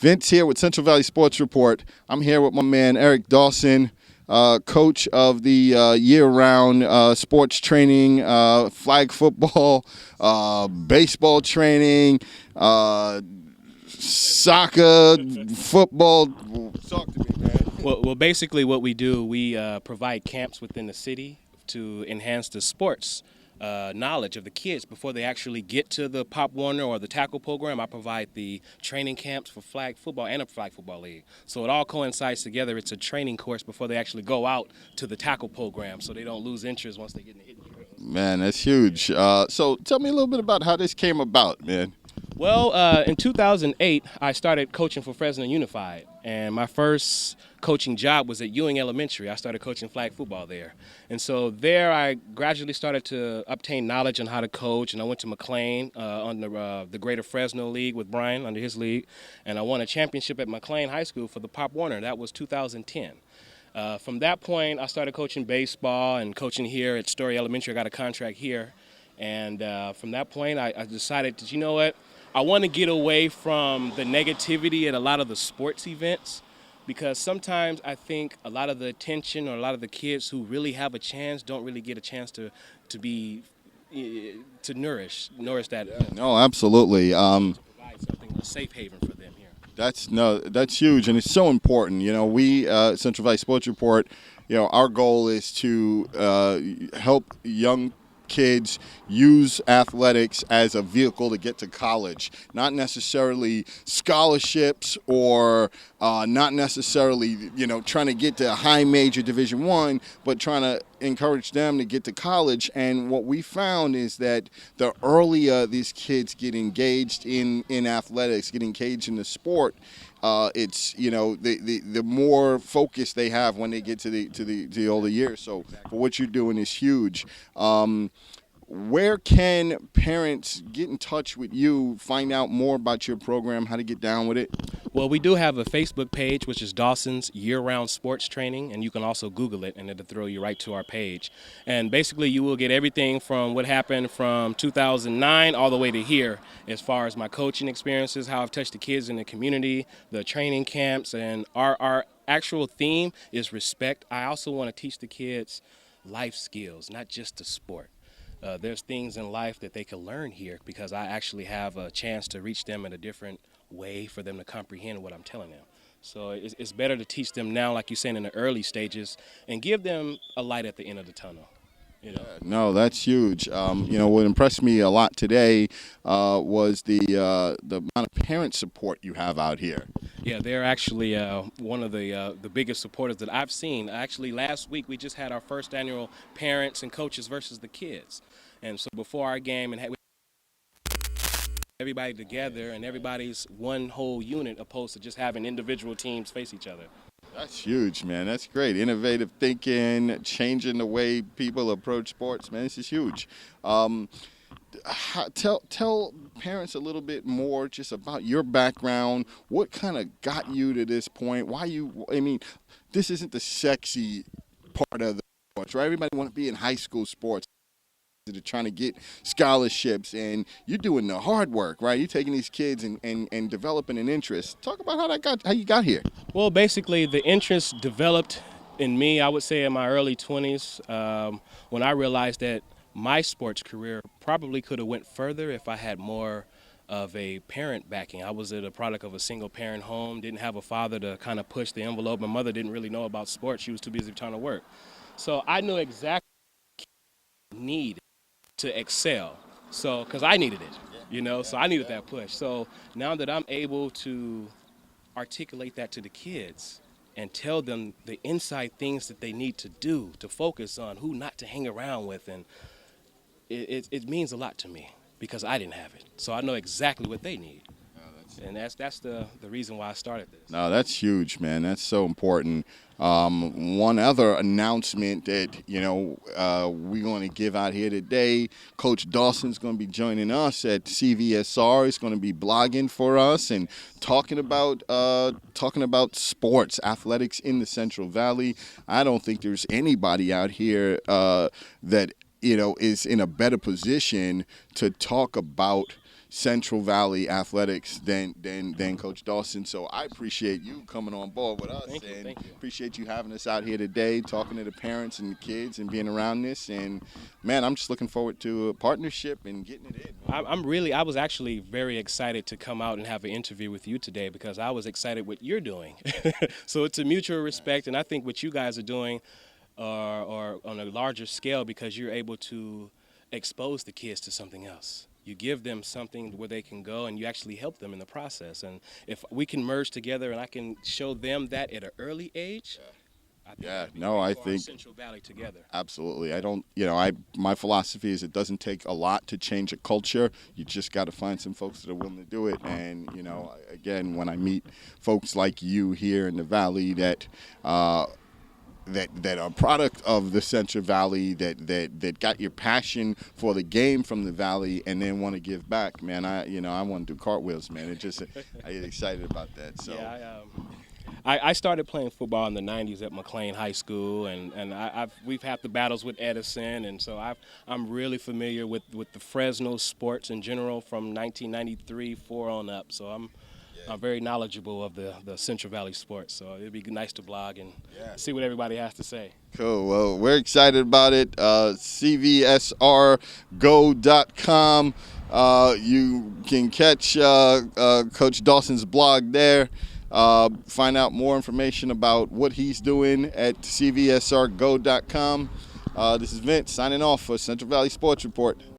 Vince here with Central Valley Sports Report. I'm here with my man Eric Dawson, coach of the year-round sports training, flag football, baseball training, soccer, football. Talk to me, man. Well, basically what we do, we provide camps within the city to enhance the sports knowledge of the kids before they actually get to the Pop Warner or the tackle program. I provide the training camps for flag football and a flag football league. So it all coincides together. It's a training course before they actually go out to the tackle program so they don't lose interest once they get in the hitting drills. Man, that's huge. So tell me a little bit about how this came about, man. Well, in 2008, I started coaching for Fresno Unified, and my first coaching job was at Ewing Elementary. I started coaching flag football there. And so there I gradually started to obtain knowledge on how to coach, and I went to McLean on the Greater Fresno League with Brian under his league, and I won a championship at McLean High School for the Pop Warner. That was 2010. From that point, I started coaching baseball and coaching here at Story Elementary. I got a contract here. And from that point, I decided that, you know what, I want to get away from the negativity at a lot of the sports events, because sometimes I think a lot of the attention or a lot of the kids who really have a chance don't really get a chance to nourish that. No, absolutely. To provide something, a safe haven for them here. That's huge, and it's so important. You know, we Central Valley Sports Report. You know, our goal is to help young kids use athletics as a vehicle to get to college, not necessarily scholarships or not necessarily, you know, trying to get to a high major Division I, but trying to encourage them to get to college. And what we found is that the earlier these kids get engaged in athletics, get engaged in the sport, it's, you know, the more focus they have when they get to the older years. So for what you're doing is huge. Where can parents get in touch with you, find out more about your program, how to get down with it? Well, we do have a Facebook page, which is Dawson's Year-Round Sports Training, and you can also Google it, and it'll throw you right to our page. And basically, you will get everything from what happened from 2009 all the way to here, as far as my coaching experiences, how I've touched the kids in the community, the training camps, and our actual theme is respect. I also want to teach the kids life skills, not just the sport. There's things in life that they can learn here because I actually have a chance to reach them in a different way for them to comprehend what I'm telling them. So it's better to teach them now, like you're saying, in the early stages, and give them a light at the end of the tunnel. You know? No, that's huge. You know, what impressed me a lot today was the amount of parent support you have out here. Yeah, they're actually one of the biggest supporters that I've seen. Actually, last week we just had our first annual Parents and Coaches versus the Kids. And so before our game, and everybody together, and everybody's one whole unit opposed to just having individual teams face each other. That's huge, man. That's great. Innovative thinking, changing the way people approach sports, man. This is huge. Tell parents a little bit more just about your background. What kind of got you to this point? I mean, this isn't the sexy part of the sports, right? Everybody want to be in high school sports. They're trying to get scholarships, and you're doing the hard work, right? You're taking these kids and developing an interest. Talk about how you got here. Well, basically, the interest developed in me, I would say, in my early 20s, when I realized that my sports career probably could have went further if I had more of a parent backing. I was a product of a single-parent home, didn't have a father to kind of push the envelope. My mother didn't really know about sports. She was too busy trying to work. So I knew exactly what I needed to excel, so because I needed it, you know, so I needed that push. So now that I'm able to articulate that to the kids and tell them the inside things that they need to do to focus on, who not to hang around with, and it means a lot to me because I didn't have it, so I know exactly what they need. And that's the reason why I started this. No, that's huge, man. That's so important. One other announcement that, you know, we're going to give out here today, Coach Dawson's going to be joining us at CVSR. He's going to be blogging for us and talking about sports, athletics in the Central Valley. I don't think there's anybody out here that, you know, is in a better position to talk about Central Valley athletics than Coach Dawson. So I appreciate you coming on board with us, Thank you, and thank you. appreciate you having us out here today, talking to the parents and the kids and being around this. And man, I'm just looking forward to a partnership and getting it in. I was actually very excited to come out and have an interview with you today because I was excited what you're doing. So it's a mutual respect, and I think what you guys are doing are on a larger scale because you're able to expose the kids to something else. You give them something where they can go, and you actually help them in the process. And if we can merge together and I can show them that at an early age, I think that'd be great I for our think Central Valley together. absolutely. I don't, my philosophy is it doesn't take a lot to change a culture. You just got to find some folks that are willing to do it. And again, when I meet folks like you here in the Valley that are a product of the Central Valley, that got your passion for the game from the Valley, and then want to give back, man. I want to do cartwheels, man. I get excited about that. So. Yeah, I started playing football in the '90s at McLean High School, and we've had the battles with Edison, and so I'm really familiar with the Fresno sports in general from 1993 on up. So I'm very knowledgeable of the Central Valley sports. So it'd be nice to blog and see what everybody has to say. Cool. Well, we're excited about it. CVSRGo.com. You can catch Coach Dawson's blog there. Find out more information about what he's doing at CVSRGo.com. This is Vince signing off for Central Valley Sports Report.